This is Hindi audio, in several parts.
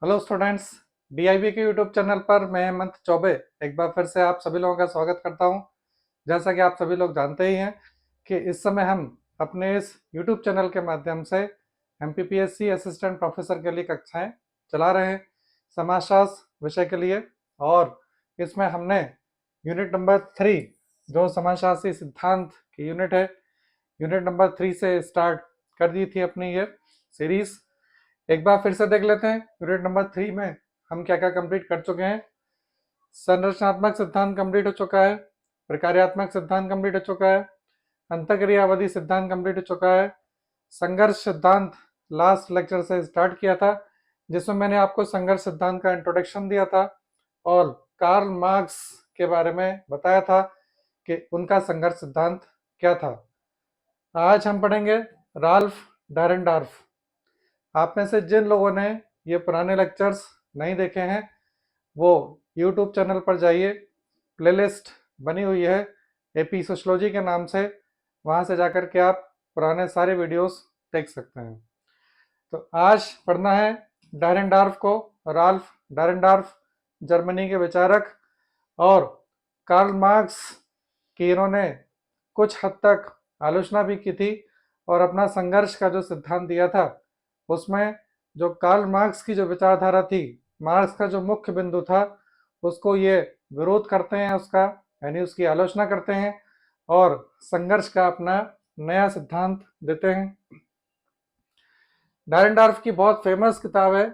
हेलो स्टूडेंट्स, डीआईबी के यूट्यूब चैनल पर मैं हेमंत चौबे एक बार फिर से आप सभी लोगों का स्वागत करता हूं। जैसा कि आप सभी लोग जानते ही हैं कि इस समय हम अपने इस यूट्यूब चैनल के माध्यम से एमपीपीएससी असिस्टेंट प्रोफेसर के लिए कक्षाएं चला रहे हैं समाजशास्त्र विषय के लिए। और इसमें हमने यूनिट नंबर 3 जो समाजशास्त्री सिद्धांत की यूनिट है, यूनिट नंबर 3 से स्टार्ट कर दी थी अपनी ये सीरीज। एक बार फिर से देख लेते हैं यूनिट नंबर 3 में हम क्या क्या कंप्लीट कर चुके हैं। संरचनात्मक सिद्धांत कंप्लीट हो चुका है, प्रकार्यात्मक सिद्धांत कंप्लीट हो चुका है, अंतःक्रियावादी सिद्धांत कंप्लीट हो चुका है, संघर्ष सिद्धांत लास्ट लेक्चर से स्टार्ट किया था जिसमें मैंने आपको संघर्ष सिद्धांत का इंट्रोडक्शन दिया था और कार्ल मार्क्स के बारे में बताया था कि उनका संघर्ष सिद्धांत क्या था। आज हम पढ़ेंगे राल्फ डायरेनडॉर्फ। आप में से जिन लोगों ने ये पुराने लेक्चर्स नहीं देखे हैं वो यूट्यूब चैनल पर जाइए, प्लेलिस्ट बनी हुई है एपी सोशियोलॉजी के नाम से, वहाँ से जाकर के आप पुराने सारे वीडियोस देख सकते हैं। तो आज पढ़ना है डायरेनडॉर्फ को। राल्फ डायरेनडॉर्फ जर्मनी के विचारक और कार्ल मार्क्स की इन्होंने कुछ हद तक आलोचना भी की थी और अपना संघर्ष का जो सिद्धांत दिया था उसमें जो कार्ल मार्क्स की जो विचारधारा थी, मार्क्स का जो मुख्य बिंदु था उसको ये विरोध करते हैं, उसका यानी उसकी आलोचना करते हैं और संघर्ष का अपना नया सिद्धांत देते हैं। डायरेनडॉर्फ की बहुत फेमस किताब है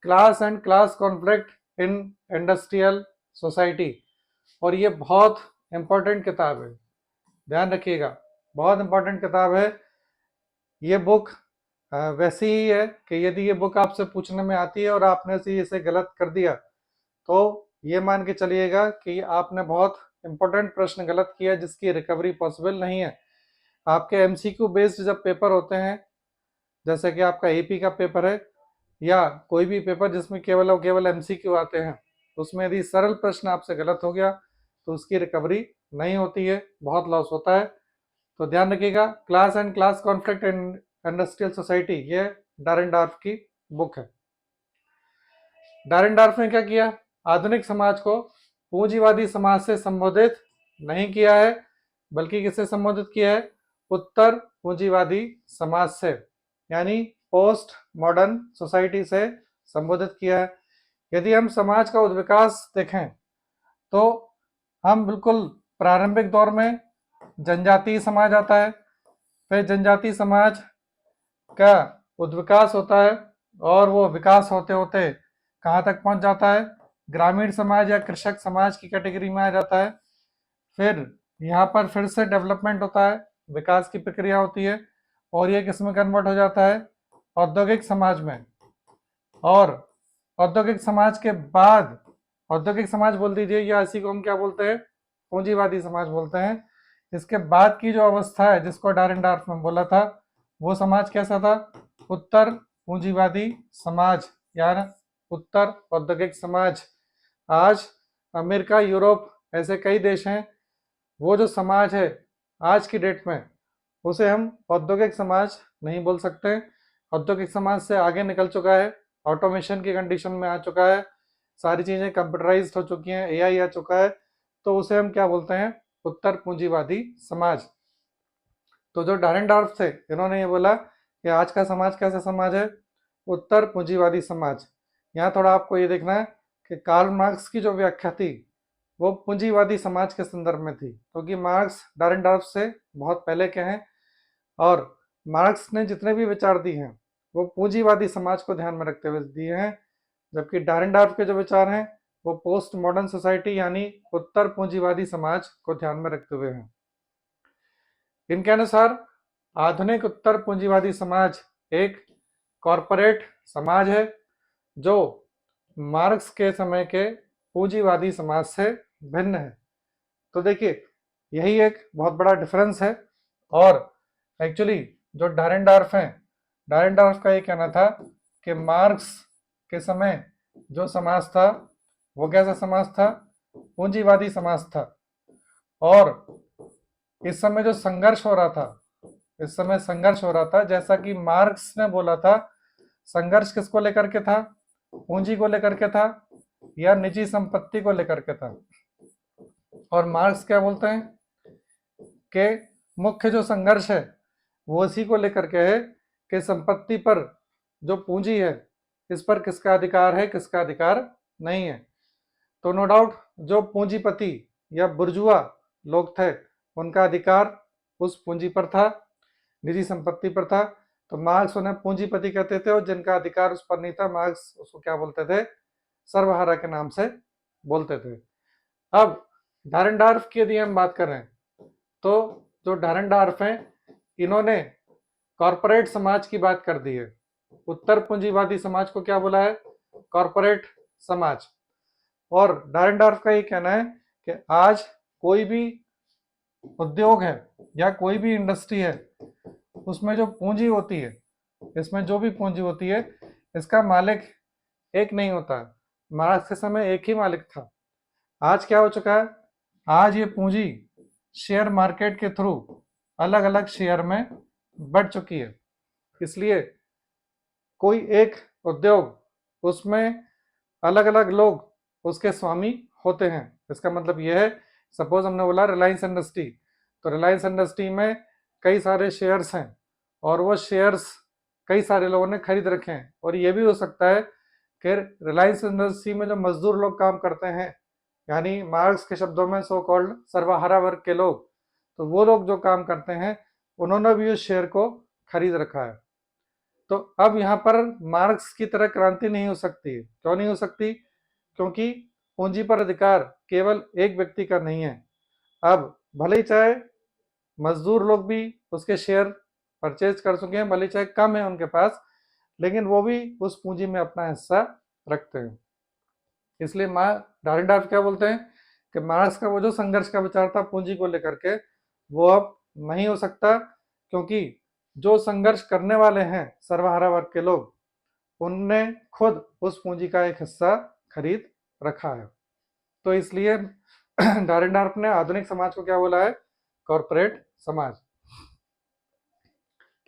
class and class conflict in industrial society और ये बहुत इंपॉर्टेंट किताब है, ध्यान रखिएगा, बहुत इंपॉर्टेंट किताब है। ये बुक वैसी ही है कि यदि ये बुक आपसे पूछने में आती है और आपने से इसे गलत कर दिया तो ये मान के चलिएगा कि आपने बहुत इंपॉर्टेंट प्रश्न गलत किया जिसकी रिकवरी पॉसिबल नहीं है। आपके एमसीक्यू बेस्ड जब पेपर होते हैं, जैसे कि आपका एपी का पेपर है या कोई भी पेपर जिसमें केवल और केवल एमसीक्यू आते हैं, उसमें यदि सरल प्रश्न आपसे गलत हो गया तो उसकी रिकवरी नहीं होती है, बहुत लॉस होता है। तो ध्यान रखिएगा, class and class conflict in industrial society, ये डायरेनडॉर्फ की बुक है। डायरेनडॉर्फ ने क्या किया, आधुनिक समाज को पूंजीवादी समाज से संबोधित नहीं किया है बल्कि किससे संबोधित किया है, उत्तर पूंजीवादी समाज से, यानी पोस्ट मॉडर्न सोसाइटी से संबोधित किया है। यदि हम समाज का उद्विकास देखें तो हम बिल्कुल प्रारंभिक दौर में जनजातीय समाज आता है, फिर जनजातीय समाज का उद्विकास होता है और वो विकास होते होते कहाँ तक पहुँच जाता है, ग्रामीण समाज या कृषक समाज की कैटेगरी में आ जाता है। फिर यहाँ पर फिर से डेवलपमेंट होता है, विकास की प्रक्रिया होती है और ये किस में कन्वर्ट हो जाता है, औद्योगिक समाज में। और औद्योगिक समाज के बाद, औद्योगिक समाज बोल दीजिए या इसी को हम क्या बोलते हैं, पूंजीवादी समाज बोलते हैं। इसके बाद की जो अवस्था है जिसको डायरेनडॉर्फ ने बोला था, वो समाज कैसा था, उत्तर पूंजीवादी समाज या उत्तर औद्योगिक समाज। आज अमेरिका, यूरोप ऐसे कई देश हैं, वो जो समाज है आज की डेट में उसे हम औद्योगिक समाज नहीं बोल सकते। औद्योगिक समाज से आगे निकल चुका है, ऑटोमेशन की कंडीशन में आ चुका है, सारी चीज़ें कंप्यूटराइज्ड हो चुकी हैं, एआई आ चुका है, तो उसे हम क्या बोलते हैं, उत्तर पूंजीवादी समाज। तो जो डायरेनडॉर्फ थे इन्होंने ये बोला कि आज का समाज कैसा समाज है, उत्तर पूंजीवादी समाज। यहाँ थोड़ा आपको ये देखना है कि कार्ल मार्क्स की जो व्याख्या थी वो पूंजीवादी समाज के संदर्भ में थी, क्योंकि मार्क्स डायरेनडॉर्फ से बहुत पहले के हैं और मार्क्स ने जितने भी विचार दिए हैं वो पूंजीवादी समाज को ध्यान में रखते हुए दिए हैं, जबकि डायरेनडॉर्फ के जो विचार हैं वो पोस्ट मॉडर्न सोसाइटी यानी उत्तर पूंजीवादी समाज को ध्यान में रखते हुए हैं। इनके अनुसार आधुनिक उत्तर पूंजीवादी समाज एक कॉरपोरेट समाज है जो मार्क्स के समय के पूंजीवादी समाज से भिन्न है। तो देखिए यही एक बहुत बड़ा डिफरेंस है। और एक्चुअली जो डायरेनडॉर्फ है, डायरेनडॉर्फ का ये कहना था कि मार्क्स के समय जो समाज था वो कैसा समाज था, पूंजीवादी समाज था। और इस समय जो संघर्ष हो रहा था, इस समय संघर्ष हो रहा था, जैसा कि मार्क्स ने बोला था, संघर्ष किसको लेकर के था, पूंजी को लेकर के था या निजी संपत्ति को लेकर के था। और मार्क्स क्या बोलते हैं कि मुख्य जो संघर्ष है वो इसी को लेकर के है कि संपत्ति पर जो पूंजी है इस पर किसका अधिकार है, किसका अधिकार नहीं है। तो नो डाउट जो पूंजीपति या बुर्जुआ लोग थे उनका अधिकार उस पूंजी पर था, निजी संपत्ति पर था। तो मार्क्स उन्हें पूंजीपति कहते थे और जिनका अधिकार उस पर नहीं था मार्क्स उसको क्या बोलते थे, सर्वहारा के नाम से बोलते थे। अब डारेंडॉर्फ की यदि हम बात करें तो जो डारेंडॉर्फ हैं इन्होंने कॉरपोरेट समाज की बात कर दी है। उत्तर पूंजीवादी समाज को क्या बोला है, कॉरपोरेट समाज। और डारेंडॉर्फ का ये कहना है कि आज कोई भी उद्योग है या कोई भी इंडस्ट्री है उसमें जो पूंजी होती है, इसमें जो भी पूंजी होती है इसका मालिक एक नहीं होता। मार्क्स के समय एक ही मालिक था। आज क्या हो चुका है, आज ये पूंजी शेयर मार्केट के थ्रू अलग अलग शेयर में बढ़ चुकी है। इसलिए कोई एक उद्योग उसमें अलग अलग लोग उसके स्वामी होते हैं। इसका मतलब यह है, सपोज हमने बोला रिलायंस इंडस्ट्री, तो रिलायंस इंडस्ट्री में कई सारे शेयर्स हैं और वो शेयर्स कई सारे लोगों ने खरीद रखे हैं। और ये भी हो सकता है कि रिलायंस इंडस्ट्री में जो मजदूर लोग काम करते हैं, यानी मार्क्स के शब्दों में सो कॉल्ड सर्वहारा वर्ग के लोग, तो वो लोग जो काम करते हैं उन्होंने भी उस शेयर को खरीद रखा है। तो अब यहाँ पर मार्क्स की तरह क्रांति नहीं हो सकती। क्यों नहीं हो सकती, क्योंकि पूंजी पर अधिकार केवल एक व्यक्ति का नहीं है। अब भले ही चाहे मजदूर लोग भी उसके शेयर परचेज कर चुके हैं, भले चाहे कम है उनके पास, लेकिन वो भी उस पूंजी में अपना हिस्सा रखते हैं। इसलिए डारेंडॉर्फ क्या बोलते हैं कि मार्क्स का वो जो संघर्ष का विचार था पूंजी को लेकर के वो अब नहीं हो सकता, क्योंकि जो संघर्ष करने वाले हैं सर्वहारा वर्ग के लोग, उनने खुद उस पूंजी का एक हिस्सा खरीद रखा है। तो इसलिए डारेंडॉर्फ ने आधुनिक समाज को क्या बोला है, कॉरपोरेट समाज।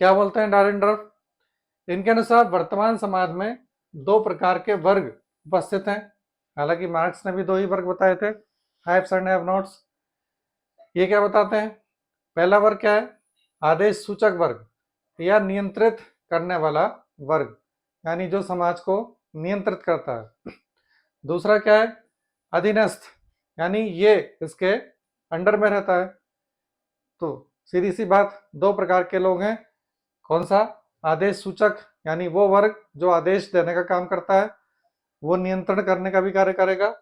क्या बोलते हैं डारेंडॉर्फ, इनके अनुसार वर्तमान समाज में दो प्रकार के वर्ग उपस्थित हैं। हालांकि मार्क्स ने भी दो ही वर्ग बताए थे, हैव्स एंड हैव नॉट्स। ये क्या बताते हैं, पहला वर्ग क्या है, आदेश सूचक वर्ग या नियंत्रित करने वाला वर्ग, यानी जो समाज को नियंत्रित करता है। दूसरा क्या है, अधीनस्थ, यानी ये इसके अंडर में रहता है। तो सीधी सी बात, दो प्रकार के लोग हैं। कौन सा, आदेश सूचक, यानी वो वर्ग जो आदेश देने का काम करता है, वो नियंत्रण करने का भी कार्य करेगा।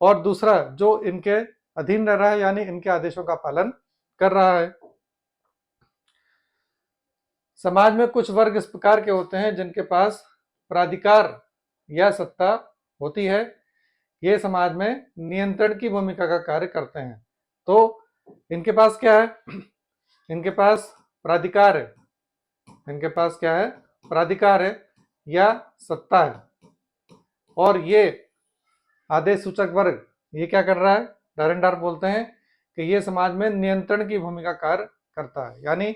और दूसरा जो इनके अधीन रह रहा है, यानी इनके आदेशों का पालन कर रहा है। समाज में कुछ वर्ग इस प्रकार के होते हैं जिनके पास प्राधिकार या सत्ता होती है। ये समाज में नियंत्रण की भूमिका का कार्य करते हैं। तो इनके पास क्या है, इनके पास प्राधिकार है, इनके पास क्या है, प्राधिकार है या सत्ता है। और ये आदेश सूचक वर्ग ये क्या कर रहा है, डारेंडॉर्फ बोलते हैं कि ये समाज में नियंत्रण की भूमिका कार्य करता है, यानी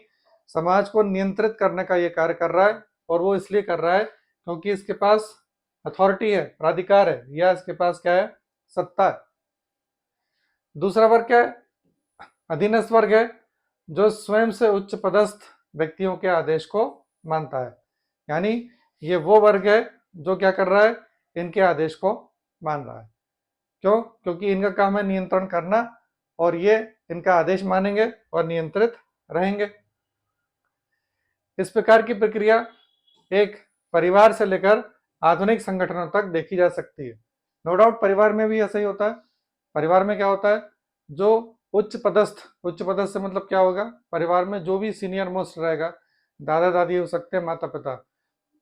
समाज को नियंत्रित करने का ये कार्य कर रहा है। और वो इसलिए कर रहा है क्योंकि इसके पास अथॉरिटी है, प्राधिकार है, या इसके पास क्या है, सत्ता है। दूसरा वर्ग क्या है, अधीनस्थ वर्ग है, जो स्वयं से उच्च पदस्थ व्यक्तियों के आदेश को मानता है। यानी ये वो वर्ग है जो क्या कर रहा है, इनके आदेश को मान रहा है। क्यों, क्योंकि इनका काम है नियंत्रण करना और ये इनका आदेश मानेंगे और नियंत्रित रहेंगे। इस प्रकार की प्रक्रिया एक परिवार से लेकर आधुनिक संगठनों तक देखी जा सकती है। नो डाउट परिवार में भी ऐसा ही होता है। परिवार में क्या होता है, जो उच्च पदस्थ से मतलब क्या होगा, परिवार में जो भी सीनियर मोस्ट रहेगा, दादा दादी हो सकते हैं, माता पिता,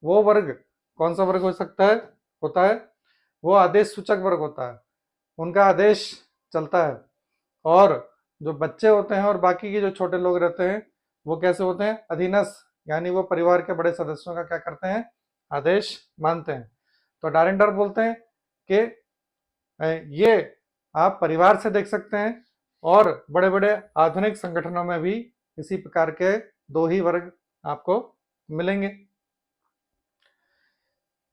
वो वर्ग कौन सा वर्ग हो सकता है, होता है वो आदेश सूचक वर्ग होता है। उनका आदेश चलता है। और जो बच्चे होते हैं और बाकी के जो छोटे लोग रहते हैं वो कैसे होते हैं, अधीनस्थ, यानी वो परिवार के बड़े सदस्यों का क्या करते हैं, आदेश मानते हैं। तो डारेंडॉर्फ बोलते हैं कि ये आप परिवार से देख सकते हैं और बड़े बड़े आधुनिक संगठनों में भी इसी प्रकार के दो ही वर्ग आपको मिलेंगे।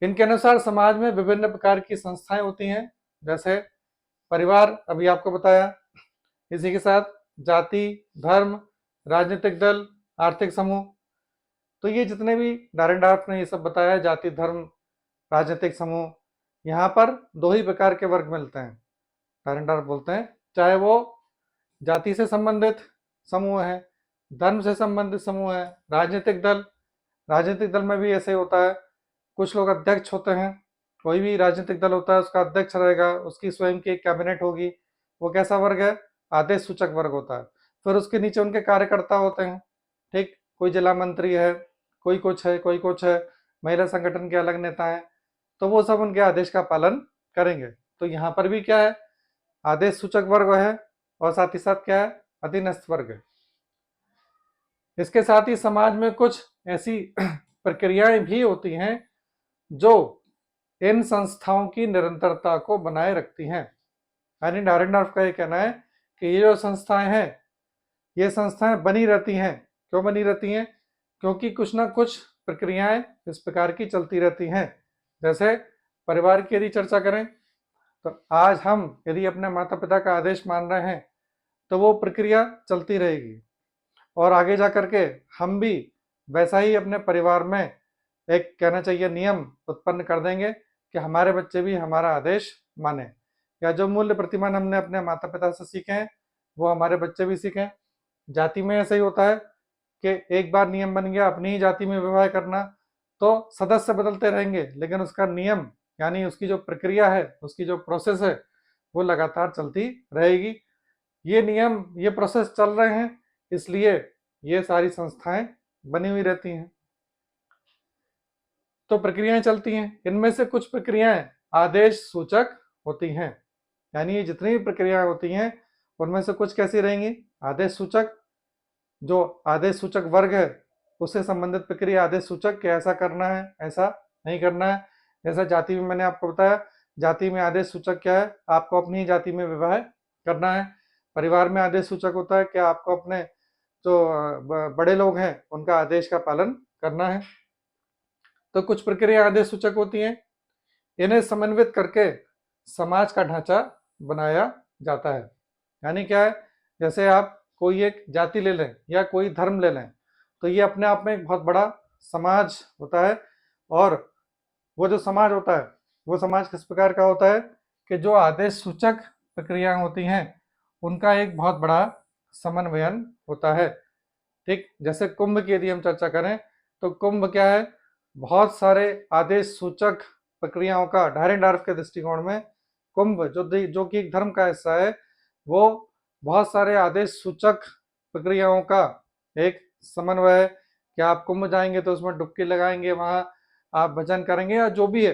इनके अनुसार समाज में विभिन्न प्रकार की संस्थाएं होती हैं, जैसे परिवार अभी आपको बताया, इसी के साथ जाति, धर्म, राजनीतिक दल, आर्थिक समूह। तो ये जितने भी डारेंडॉर्फ ने ये सब बताया, जाति, धर्म, राजनीतिक समूह, यहाँ पर दो ही प्रकार के वर्ग मिलते हैं। डारेंडॉर्फ बोलते हैं चाहे वो जाति से संबंधित समूह है, धर्म से संबंधित समूह है, राजनीतिक दल में भी ऐसे होता है, कुछ लोग अध्यक्ष होते हैं, कोई भी राजनीतिक दल होता है उसका अध्यक्ष रहेगा, उसकी स्वयं की एक कैबिनेट होगी, वो कैसा वर्ग है, आदेश सूचक वर्ग होता है। फिर उसके नीचे उनके कार्यकर्ता होते हैं, ठीक, कोई जिला मंत्री है, कोई कुछ है, कोई कुछ है, महिला संगठन के अलग नेता हैं, तो वो सब उनके आदेश का पालन करेंगे। तो यहाँ पर भी क्या है, आदेश सूचक वर्ग है और साथ ही साथ क्या है, अधीनस्थ वर्ग है। इसके साथ ही समाज में कुछ ऐसी प्रक्रियाएं भी होती हैं जो इन संस्थाओं की निरंतरता को बनाए रखती हैं। यानी डारेंडॉर्फ का ये कहना है कि ये जो संस्थाएं हैं, ये संस्थाएं बनी रहती हैं। क्यों बनी रहती हैं? क्योंकि कुछ ना कुछ प्रक्रियाएं इस प्रकार की चलती रहती हैं। जैसे परिवार की यदि चर्चा करें तो आज हम यदि अपने माता पिता का आदेश मान रहे हैं तो वो प्रक्रिया चलती रहेगी और आगे जा करके हम भी वैसा ही अपने परिवार में एक कहना चाहिए नियम उत्पन्न कर देंगे कि हमारे बच्चे भी हमारा आदेश माने, या जो मूल्य प्रतिमान हमने अपने माता पिता से सीखे हैं वो हमारे बच्चे भी सीखें। जाति में ऐसा ही होता है कि एक बार नियम बन गया अपनी ही जाति में विवाह करना, तो सदस्य बदलते रहेंगे लेकिन उसका नियम यानी उसकी जो प्रक्रिया है, उसकी जो प्रोसेस है वो लगातार चलती रहेगी। ये नियम, ये प्रोसेस चल रहे हैं, इसलिए ये सारी संस्थाएं बनी हुई रहती हैं। तो प्रक्रियाएं चलती हैं, इनमें से कुछ प्रक्रियाएं आदेश सूचक होती हैं। यानी ये जितनी भी प्रक्रियाएं होती हैं उनमें से कुछ कैसी रहेंगी, आदेश सूचक। जो आदेश सूचक वर्ग है उससे संबंधित प्रक्रिया आदेश सूचक कि ऐसा करना है, ऐसा नहीं करना है। जैसा जाति में मैंने आपको बताया, जाति में आदेश सूचक क्या है, आपको अपनी ही जाति में विवाह करना है। परिवार में आदेश सूचक होता है कि आपको अपने जो बड़े लोग हैं उनका आदेश का पालन करना है। तो कुछ प्रक्रिया आदेश सूचक होती हैं, इन्हें समन्वित करके समाज का ढांचा बनाया जाता है। यानी क्या है, जैसे आप कोई एक जाति ले लें या कोई धर्म ले लें तो ये अपने आप में एक बहुत बड़ा समाज होता है। और वो जो समाज होता है वो समाज किस प्रकार का होता है कि जो आदेश सूचक प्रक्रियाएं होती हैं उनका एक बहुत बड़ा समन्वयन होता है। ठीक, जैसे कुंभ की यदि हम चर्चा करें तो कुंभ क्या है, बहुत सारे आदेश सूचक प्रक्रियाओं का, डारेंडॉर्फ के दृष्टिकोण में कुंभ जो कि एक धर्म का हिस्सा है, वो बहुत सारे आदेश सूचक प्रक्रियाओं का एक समन्वय है कि आप कुंभ जाएंगे तो उसमें डुबकी लगाएंगे, वहां आप भजन करेंगे या जो भी है,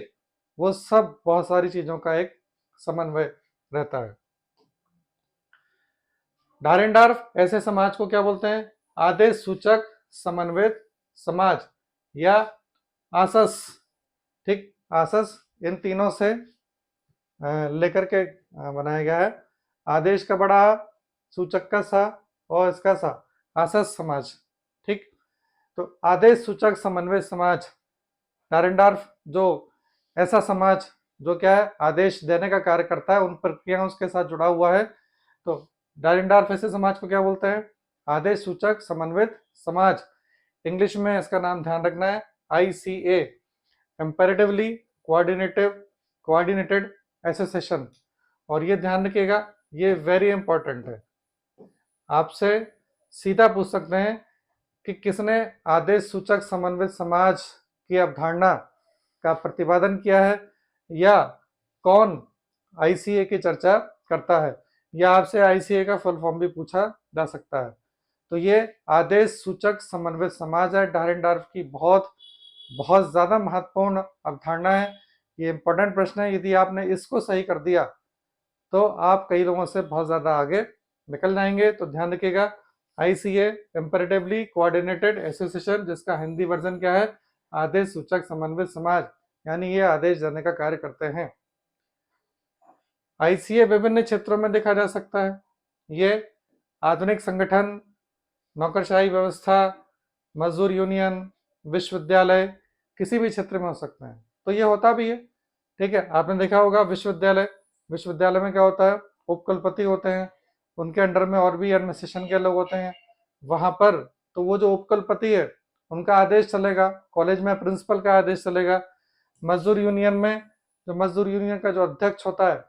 वो सब बहुत सारी चीजों का एक समन्वय रहता है। डारेंडॉर्फ ऐसे समाज को क्या बोलते हैं, आदेश सूचक समन्वित समाज या आसस। ठीक, आसस इन तीनों से लेकर के बनाया गया है। आदेश का बड़ा, सूचक का सा और इसका सा, आसस समाज। ठीक, तो आदेश सूचक समन्वय समाज, डारेंडॉर्फ जो ऐसा समाज जो क्या है, आदेश देने का कार्य करता है, उन प्रक्रियाओं के साथ जुड़ा हुआ है। तो डारेंडॉर्फ ऐसे समाज को क्या बोलते हैं, आदेश सूचक समन्वित समाज। इंग्लिश में इसका नाम ध्यान रखना है, ICA, इंपेरेटिवली कोऑर्डिनेटेड एसोसिएशन। और ये ध्यान रखिएगा, ये वेरी इंपॉर्टेंट है। आपसे सीधा पूछ सकते हैं कि किसने आदेश सूचक समन्वित समाज की अवधारणा का प्रतिपादन किया है या कौन ICA की चर्चा करता है, या आपसे ICA का फुल फॉर्म भी पूछा जा सकता है। तो ये आदेश सूचक समन्वित समाज है, डारेंडॉर्फ की बहुत बहुत ज्यादा महत्वपूर्ण अवधारणा है। ये इंपॉर्टेंट प्रश्न है, यदि आपने इसको सही कर दिया तो आप कई लोगों से बहुत ज्यादा आगे निकल जाएंगे। तो ध्यान रखिएगा, ICA इंपेरेटिवली कोऑर्डिनेटेड एसोसिएशन, जिसका हिंदी वर्जन क्या है, आदेश सूचक समन्वित समाज, यानी ये आदेश देने का कार्य करते हैं। ICA विभिन्न क्षेत्रों में देखा जा सकता है। ये आधुनिक संगठन, नौकरशाही व्यवस्था, मजदूर यूनियन, विश्वविद्यालय, किसी भी क्षेत्र में हो सकते हैं। तो ये होता भी है। ठीक है, आपने देखा होगा विश्वविद्यालय, विश्वविद्यालय में क्या होता है, उपकुलपति होते हैं, उनके अंडर में और भी एडमिनिस्ट्रेशन के लोग होते हैं वहां पर। तो वो जो उपकुलपति है उनका आदेश चलेगा, कॉलेज में प्रिंसिपल का आदेश चलेगा। मजदूर यूनियन में जो मजदूर यूनियन का जो अध्यक्ष होता है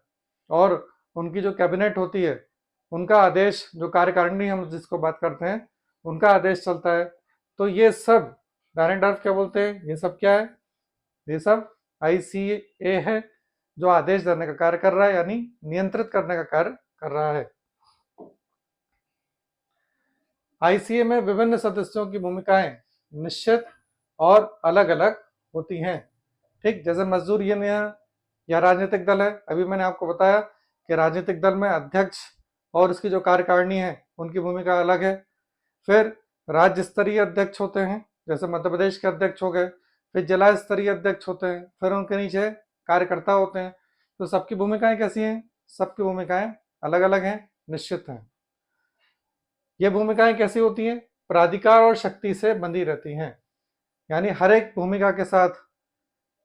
और उनकी जो कैबिनेट होती है उनका आदेश, जो कार्यकारिणी हम जिसको बात करते हैं उनका आदेश चलता है। तो ये सब डायरेक्ट क्या बोलते हैं, ये सब क्या है, ये सब ICA है जो आदेश देने का कार्य कर रहा है, यानी नियंत्रित करने का कार्य कर रहा है। ICA में विभिन्न सदस्यों की भूमिकाएं निश्चित और अलग अलग होती हैं। ठीक, जैसे मजदूर यूनियन या राजनीतिक दल है, अभी मैंने आपको बताया कि राजनीतिक दल में अध्यक्ष और उसकी जो कार्यकारिणी है उनकी भूमिका अलग है। फिर राज्य स्तरीय अध्यक्ष होते हैं, जैसे मध्य प्रदेश के अध्यक्ष हो गए। फिर जिला स्तरीय अध्यक्ष होते हैं, फिर उनके नीचे कार्यकर्ता होते हैं। तो सबकी भूमिकाएं कैसी हैं, सबकी भूमिकाएं अलग अलग हैं, निश्चित हैं। ये भूमिकाएं कैसी होती हैं, प्राधिकार और शक्ति से बंधी रहती हैं, यानी हर एक भूमिका के साथ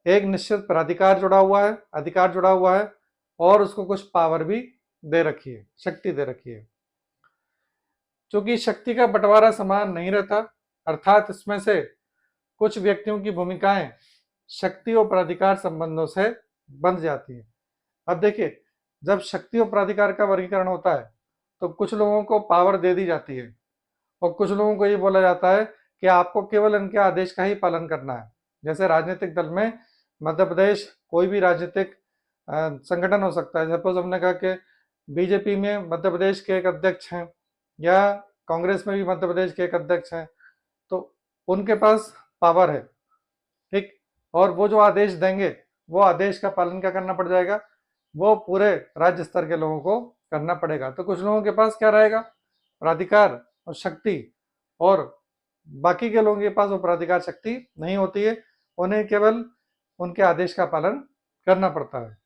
एक निश्चित प्राधिकार जुड़ा हुआ है, अधिकार जुड़ा हुआ है और उसको कुछ पावर भी दे रखी है, शक्ति दे रखी है। क्योंकि शक्ति का बंटवारा समान नहीं रहता, अर्थात इसमें से कुछ व्यक्तियों की भूमिकाएं शक्ति और प्राधिकार संबंधों से बंध जाती हैं। अब देखिए, जब शक्ति और प्राधिकार का वर्गीकरण होता है तो कुछ लोगों को पावर दे दी जाती है और कुछ लोगों को ये बोला जाता है कि आपको केवल इनके आदेश का ही पालन करना है। जैसे राजनीतिक दल में मध्य प्रदेश कोई भी राजनीतिक संगठन हो सकता है। सपोज हमने कहा कि बीजेपी में मध्य प्रदेश के एक अध्यक्ष हैं या कांग्रेस में भी मध्य प्रदेश के एक अध्यक्ष हैं, तो उनके पास पावर है। ठीक, और वो जो आदेश देंगे वो आदेश का पालन क्या करना पड़ जाएगा, वो पूरे राज्य स्तर के लोगों को करना पड़ेगा। तो कुछ लोगों के पास क्या रहेगा, प्राधिकार और शक्ति, और बाकी के लोगों के पास वो प्राधिकार शक्ति नहीं होती है, उन्हें केवल उनके आदेश का पालन करना पड़ता है।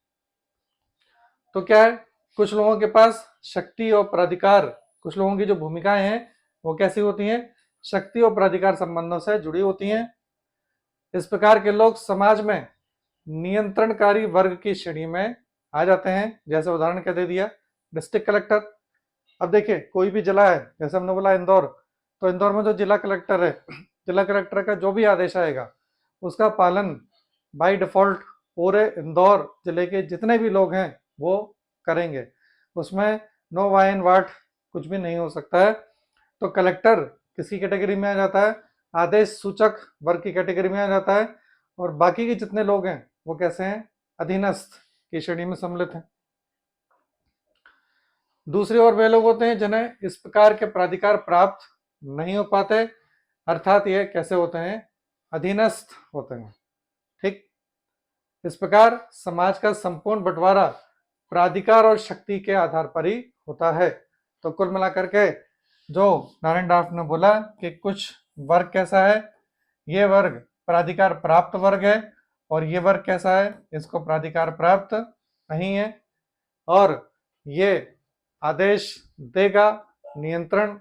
तो क्या है, कुछ लोगों के पास शक्ति और प्राधिकार, कुछ लोगों की जो भूमिकाएं हैं वो कैसी होती हैं, शक्ति और प्राधिकार संबंधों से जुड़ी होती हैं। इस प्रकार के लोग समाज में नियंत्रणकारी वर्ग की श्रेणी में आ जाते हैं। जैसे उदाहरण क्या दे दिया, डिस्ट्रिक्ट कलेक्टर। अब देखिए, कोई भी जिला है, जैसे हमने बोला इंदौर, तो इंदौर में जो जिला कलेक्टर है, जिला कलेक्टर का जो भी आदेश आएगा उसका पालन बाय डिफॉल्ट पूरे इंदौर जिले के जितने भी लोग हैं वो करेंगे, उसमें नो वाई एंड वाट कुछ भी नहीं हो सकता है। तो कलेक्टर किसी कैटेगरी में आ जाता है, आदेश सूचक वर्ग की कैटेगरी में आ जाता है, और बाकी के जितने लोग हैं वो कैसे हैं, अधीनस्थ की श्रेणी में सम्मिलित हैं। दूसरी ओर वे लोग होते हैं जिन्हें इस प्रकार के प्राधिकार प्राप्त नहीं हो पाते, अर्थात ये कैसे होते हैं, अधीनस्थ होते हैं। ठीक, इस प्रकार समाज का संपूर्ण बंटवारा प्राधिकार और शक्ति के आधार पर ही होता है। तो कुल मिलाकर के जो नारायण डाफ ने बोला कि कुछ वर्ग कैसा है, ये वर्ग प्राधिकार प्राप्त वर्ग है, और ये वर्ग कैसा है, इसको प्राधिकार प्राप्त नहीं है, और ये आदेश देगा, नियंत्रण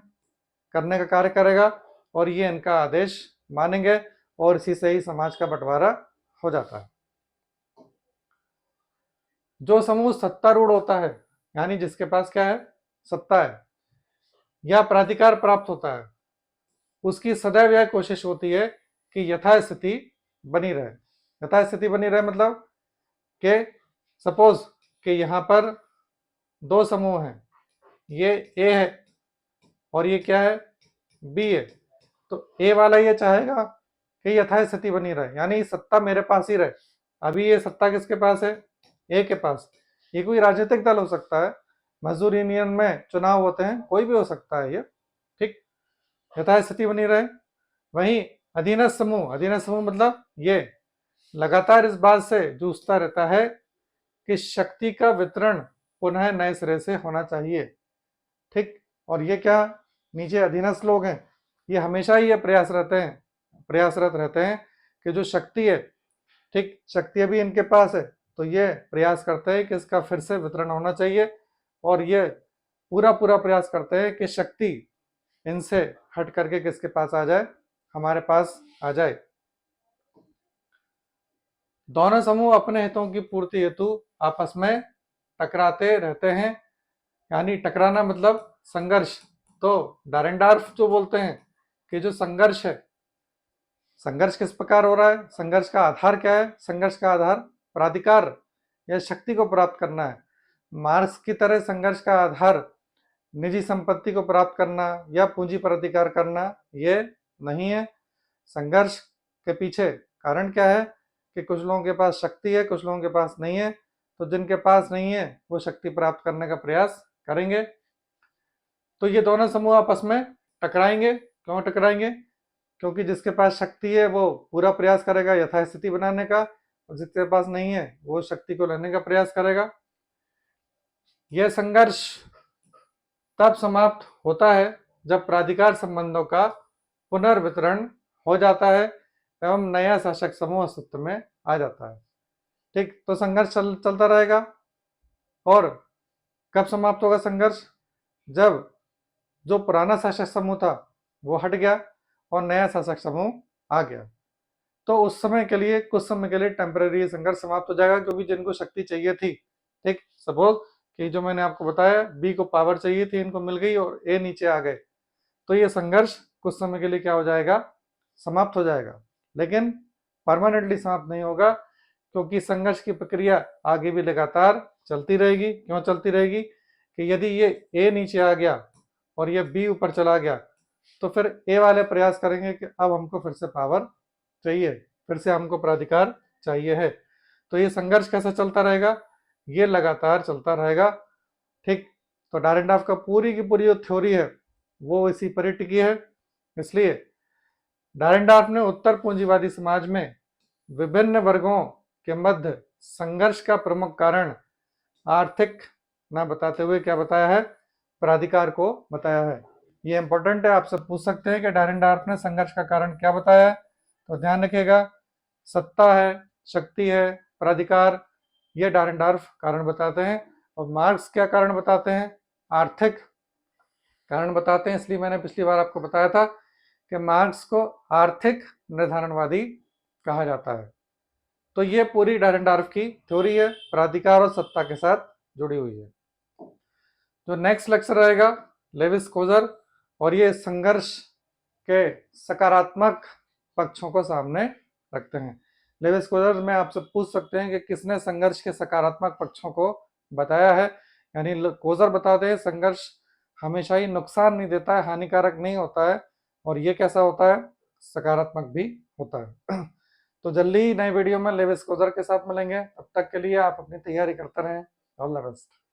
करने का कार्य करेगा, और ये इनका आदेश मानेंगे, और इसी से ही समाज का बंटवारा हो जाता है। जो समूह सत्तारूढ़ होता है, यानी जिसके पास क्या है, सत्ता है या प्राधिकार प्राप्त होता है, उसकी सदैव यह कोशिश होती है कि यथास्थिति बनी रहे। यथास्थिति बनी रहे मतलब कि सपोज कि यहाँ पर दो समूह हैं, ये ए है और ये क्या है, बी है। तो ए वाला ये चाहेगा कि यथास्थिति बनी रहे, यानी सत्ता मेरे पास ही रहे। अभी ये सत्ता किसके पास है, ए के पास। ये कोई राजनीतिक दल हो सकता है, मजदूर यूनियन में चुनाव होते हैं, कोई भी हो सकता है ये। ठीक, यथास्थिति बनी रहे। वहीं अधीनस्थ समूह मतलब ये लगातार इस बात से जूझता रहता है कि शक्ति का वितरण पुनः नए सिरे से होना चाहिए। ठीक, और ये क्या, नीचे अधीनस्थ लोग हैं, ये हमेशा ही ये प्रयासरत रहते हैं कि जो शक्ति है, ठीक, शक्ति अभी इनके पास है, तो ये प्रयास करते हैं कि इसका फिर से वितरण होना चाहिए, और ये पूरा प्रयास करते हैं कि शक्ति इनसे हट करके किसके पास आ जाए, हमारे पास आ जाए। दोनों समूह अपने हितों की पूर्ति हेतु आपस में टकराते रहते हैं, यानी टकराना मतलब संघर्ष। तो डारेंडार्फ जो बोलते हैं कि जो संघर्ष है, संघर्ष किस प्रकार हो रहा है, संघर्ष का आधार क्या है, संघर्ष का आधार प्राधिकार या शक्ति को प्राप्त करना है। मार्क्स की तरह संघर्ष का आधार निजी संपत्ति को प्राप्त करना या पूंजी पर अधिकार करना ये नहीं है। संघर्ष के पीछे कारण क्या है कि कुछ लोगों के पास शक्ति है, कुछ लोगों के पास नहीं है, तो जिनके पास नहीं है वो शक्ति प्राप्त करने का प्रयास करेंगे। तो ये दोनों समूह आपस में टकराएंगे। क्यों टकराएंगे? क्योंकि जिसके पास शक्ति है वो पूरा प्रयास करेगा यथास्थिति बनाने का, और जिसके पास नहीं है वो शक्ति को लेने का प्रयास करेगा। यह संघर्ष तब समाप्त होता है जब प्राधिकार संबंधों का पुनर्वितरण हो जाता है एवं नया शासक समूह अस्तित्व में आ जाता है। ठीक, तो संघर्ष चलता रहेगा। और कब समाप्त होगा संघर्ष? जब जो पुराना शासक समूह था वो हट गया और नया शासक समूह आ गया। तो उस समय के लिए, कुछ समय के लिए टेम्पररी संघर्ष समाप्त हो जाएगा, क्योंकि जिनको शक्ति चाहिए थी, ठीक, सपोज कि जो मैंने आपको बताया बी को पावर चाहिए थी, इनको मिल गई और ए नीचे आ गए, तो ये संघर्ष कुछ समय के लिए क्या हो जाएगा? समाप्त हो जाएगा। लेकिन परमानेंटली समाप्त नहीं होगा, क्योंकि संघर्ष की प्रक्रिया आगे भी लगातार चलती रहेगी। क्यों चलती रहेगी? कि यदि ये ए नीचे आ गया और ये बी ऊपर चला गया, तो फिर ए वाले प्रयास करेंगे कि अब हमको फिर से पावर चाहिए, फिर से हमको प्राधिकार चाहिए है। तो ये संघर्ष कैसे चलता रहेगा? ये लगातार चलता रहेगा। ठीक, तो डारेंडार्फ का पूरी की पूरी जो थ्योरी है वो इसी पर टिकी है। इसलिए डारेंडार्फ ने उत्तर पूंजीवादी समाज में विभिन्न वर्गों के मध्य संघर्ष का प्रमुख कारण आर्थिक न बताते हुए क्या बताया है? प्राधिकार को बताया है। ये इंपॉर्टेंट है, आपसे पूछ सकते हैं कि डारेंडार्फ ने संघर्ष का कारण क्या बताया है, तो ध्यान रखिएगा, सत्ता है, शक्ति है, प्राधिकार, ये डारेंडार्फ कारण बताते हैं। और मार्क्स क्या कारण बताते हैं? आर्थिक कारण बताते हैं। इसलिए मैंने पिछली बार आपको बताया था कि मार्क्स को आर्थिक निर्धारणवादी कहा जाता है। तो ये पूरी डारेंडार्फ की थ्योरी है, प्राधिकार और सत्ता के साथ जुड़ी हुई है। जो नेक्स्ट लेक्चर रहेगा लेविस-कोजर, और ये संघर्ष के सकारात्मक पक्षों को सामने रखते हैं। लेविस-कोजर में आपसे पूछ सकते हैं कि किसने संघर्ष के सकारात्मक पक्षों को बताया है। यानी कोजर बताते हैं संघर्ष हमेशा ही नुकसान नहीं देता है, हानिकारक नहीं होता है, और ये कैसा होता है? सकारात्मक भी होता है। तो जल्दी ही नए वीडियो में लेविस-कोजर के साथ मिलेंगे। तब तक के लिए आप अपनी तैयारी करते रहें। All the best.